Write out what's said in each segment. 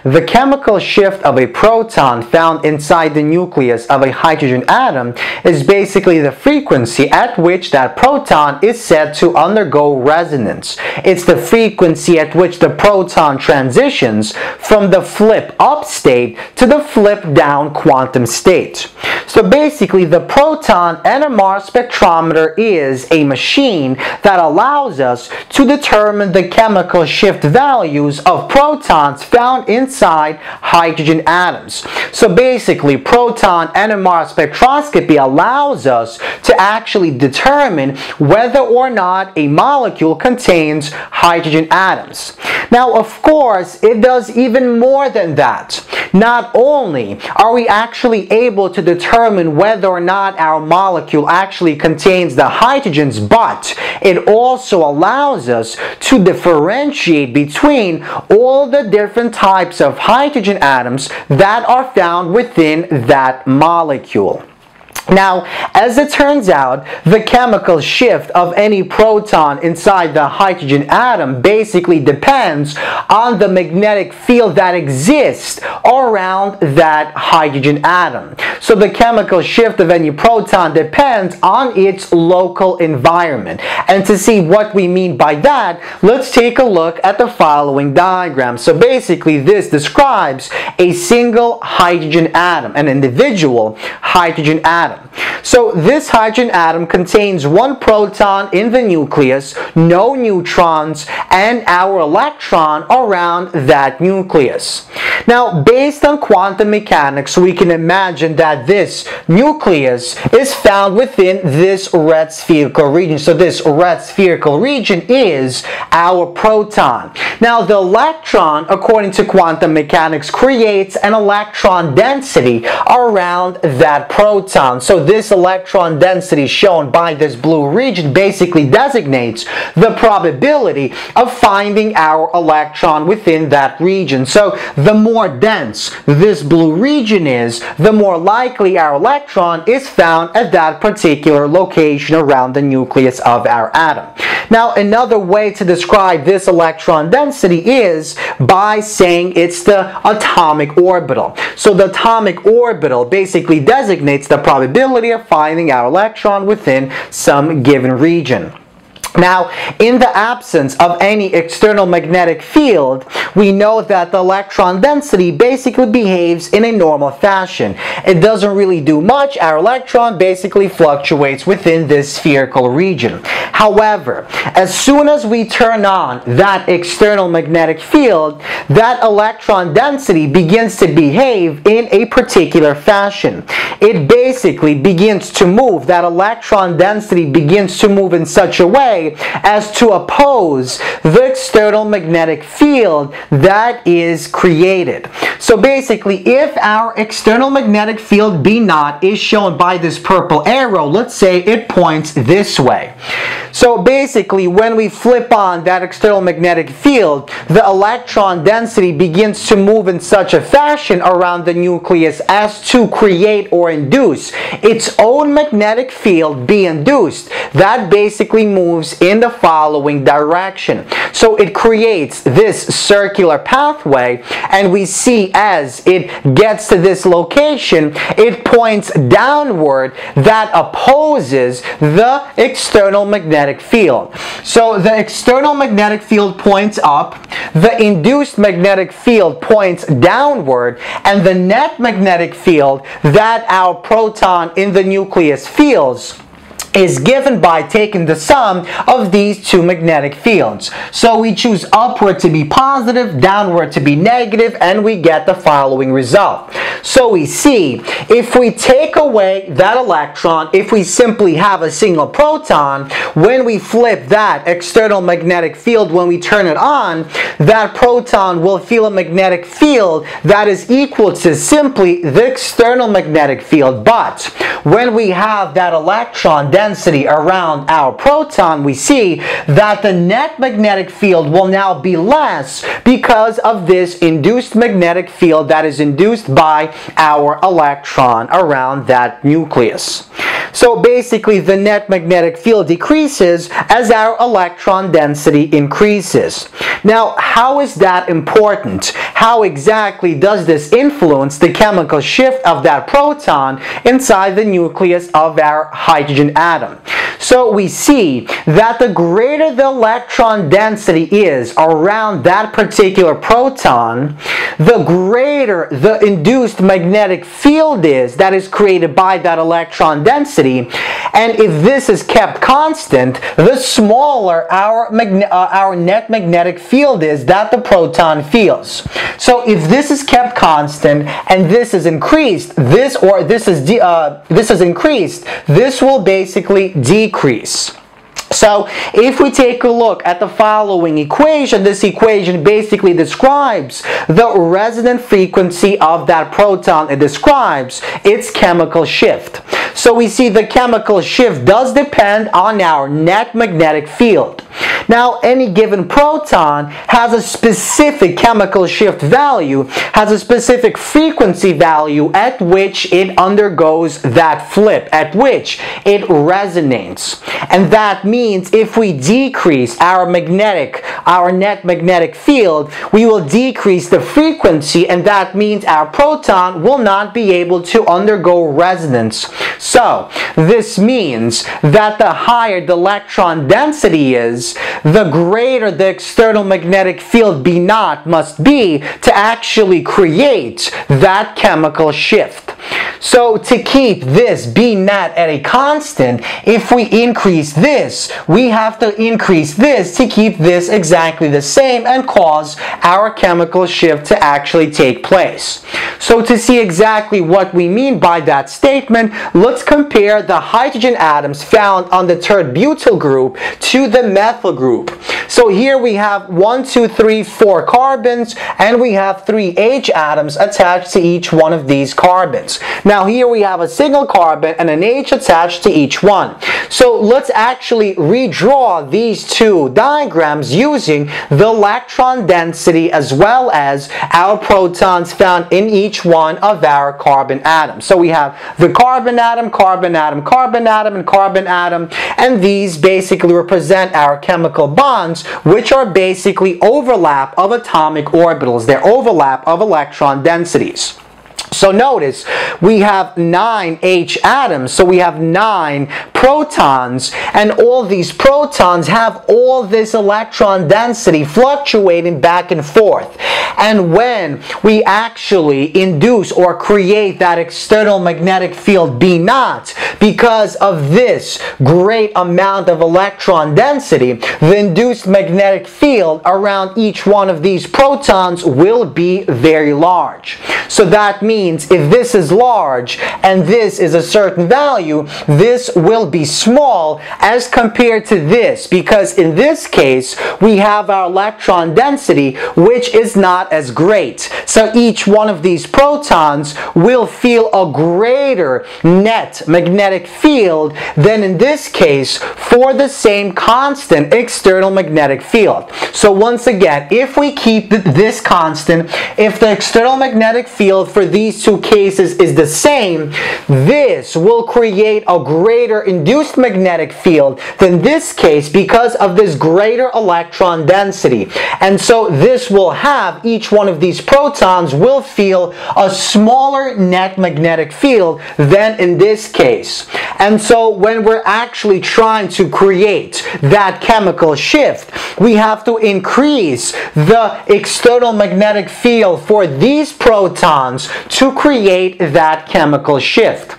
the chemical shift of a proton found inside the nucleus of a hydrogen atom is basically the frequency at which that proton is said to undergo resonance. It's the frequency at which the proton transitions from the flip up state to the flip down quantum state. So basically, the proton NMR spectrometer is a machine that allows us to determine the chemical shift values of protons found inside hydrogen atoms. So basically, proton NMR spectroscopy allows us to actually determine whether or not a molecule contains hydrogen atoms. Now, of course, it does even more than that. Not only are we actually able to determine whether or not our molecule actually contains the hydrogens, but it also allows us to differentiate between all the different types of hydrogen atoms that are found within that molecule. Now, as it turns out, the chemical shift of any proton inside the hydrogen atom basically depends on the magnetic field that exists around that hydrogen atom. So the chemical shift of any proton depends on its local environment. And to see what we mean by that, let's take a look at the following diagram. So basically, this describes a single hydrogen atom, an individual hydrogen atom. So this hydrogen atom contains one proton in the nucleus, no neutrons, and our electron around that nucleus. Now, based on quantum mechanics, we can imagine that this nucleus is found within this red spherical region. So this red spherical region is our proton. Now, the electron, according to quantum mechanics, creates an electron density around that proton. So this electron density shown by this blue region basically designates the probability of finding our electron within that region. So the more dense this blue region is, the more likely our electron is found at that particular location around the nucleus of our atom. Now, another way to describe this electron density is by saying it's the atomic orbital. So the atomic orbital basically designates the probability of finding our electron within some given region. Now, in the absence of any external magnetic field, we know that the electron density basically behaves in a normal fashion. It doesn't really do much. Our electron basically fluctuates within this spherical region. However, as soon as we turn on that external magnetic field, that electron density begins to behave in a particular fashion. It basically begins to move. That electron density begins to move in such a way as to oppose the external magnetic field that is created. So basically, if our external magnetic field B naught is shown by this purple arrow, let's say it points this way. So basically, when we flip on that external magnetic field, the electron density begins to move in such a fashion around the nucleus as to create or induce its own magnetic field B induced. That basically moves in the following direction. So it creates this circular pathway, and we see as it gets to this location, it points downward. That opposes the external magnetic field. So the external magnetic field points up, the induced magnetic field points downward, and the net magnetic field that our proton in the nucleus feels is given by taking the sum of these two magnetic fields. So we choose upward to be positive, downward to be negative, and we get the following result. So we see, if we take away that electron, if we simply have a single proton, when we flip that external magnetic field, when we turn it on, that proton will feel a magnetic field that is equal to simply the external magnetic field. But when we have that electron density around our proton, we see that the net magnetic field will now be less because of this induced magnetic field that is induced by our electron around that nucleus. So basically the net magnetic field decreases as our electron density increases. Now, how is that important? How exactly does this influence the chemical shift of that proton inside the nucleus of our hydrogen atom? So we see that the greater the electron density is around that particular proton, the greater the induced magnetic field is that is created by that electron density. And if this is kept constant, the smaller our net magnetic field is that the proton feels. So if this is kept constant and this is increased, this is increased, this will basically decrease. So if we take a look at the following equation, this equation basically describes the resonant frequency of that proton. It describes its chemical shift. So we see the chemical shift does depend on our net magnetic field. Now, any given proton has a specific chemical shift value, has a specific frequency value at which it undergoes that flip, at which it resonates. And that means if we decrease our net magnetic field, we will decrease the frequency, and that means our proton will not be able to undergo resonance. So, this means that the higher the electron density is, the greater the external magnetic field B naught must be to actually create that chemical shift. So to keep this B net at a constant, if we increase this, we have to increase this to keep this exactly the same and cause our chemical shift to actually take place. So to see exactly what we mean by that statement, let's compare the hydrogen atoms found on the third butyl group to the methyl group. So here we have 1, 2, 3, 4 carbons, and we have 3 H atoms attached to each one of these carbons. Now here we have a single carbon and an H attached to each one. So let's actually redraw these two diagrams using the electron density as well as our protons found in each one of our carbon atoms. So we have the carbon atom, carbon atom, carbon atom, and carbon atom, and these basically represent our chemical bonds, which are basically overlap of atomic orbitals. They're overlap of electron densities. So notice we have 9 H atoms, so we have 9 protons, and all these protons have all this electron density fluctuating back and forth. And when we actually induce or create that external magnetic field B naught, because of this great amount of electron density, the induced magnetic field around each one of these protons will be very large. So that means if this is large and this is a certain value, this will be small as compared to this, because in this case we have our electron density which is not as great. So each one of these protons will feel a greater net magnetic field than in this case for the same constant external magnetic field. So once again, if we keep this constant, if the external magnetic field for these two cases is the same, this will create a greater induced magnetic field than this case because of this greater electron density. And so this will have, each one of these protons will feel a smaller net magnetic field than in this case. And so when we're actually trying to create that chemical shift, we have to increase the external magnetic field for these protons to create that chemical shift.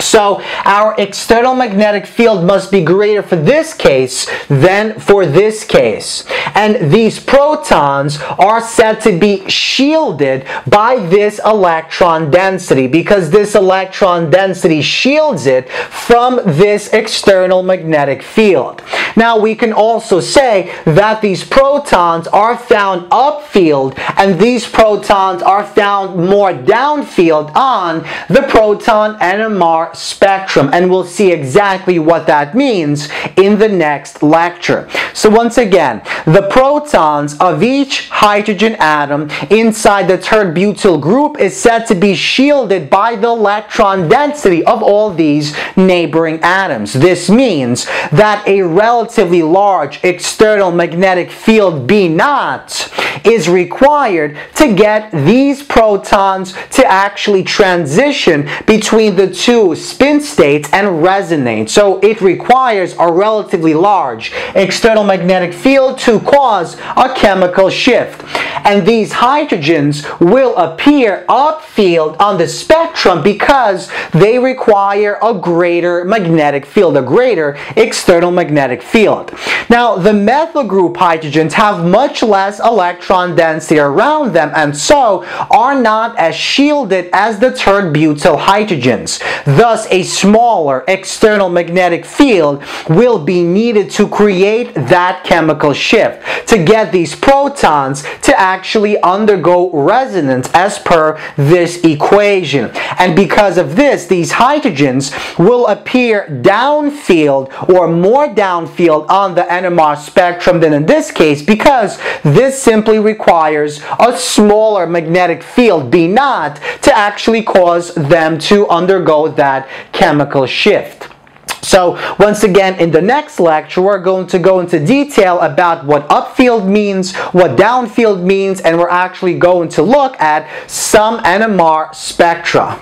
So our external magnetic field must be greater for this case than for this case. And these protons are said to be shielded by this electron density, because this electron density shields it from this external magnetic field. Now we can also say that these protons are found upfield and these protons are found more downfield on the proton NMR spectrum, and we'll see exactly what that means in the next lecture. So once again, the protons of each hydrogen atom inside the tert-butyl group is said to be shielded by the electron density of all these neighboring atoms. This means that a relatively large external magnetic field B0 is required to get these protons to actually transition between the two spin states and resonate. So it requires a relatively large external magnetic field to cause a chemical shift. And these hydrogens will appear upfield on the spectrum because they require a greater magnetic field, a greater external magnetic field. Now, the methyl group hydrogens have much less electron density around them and so are not as shielded as the tert-butyl hydrogens. Thus, a smaller external magnetic field will be needed to create that chemical shift, to get these protons to actually undergo resonance as per this equation. And because of this, these hydrogens will appear downfield or more downfield on the NMR spectrum than in this case, because this simply requires a smaller magnetic field B0 to actually cause them to undergo that chemical shift. So once again, in the next lecture, we're going to go into detail about what upfield means, what downfield means, and we're actually going to look at some NMR spectra.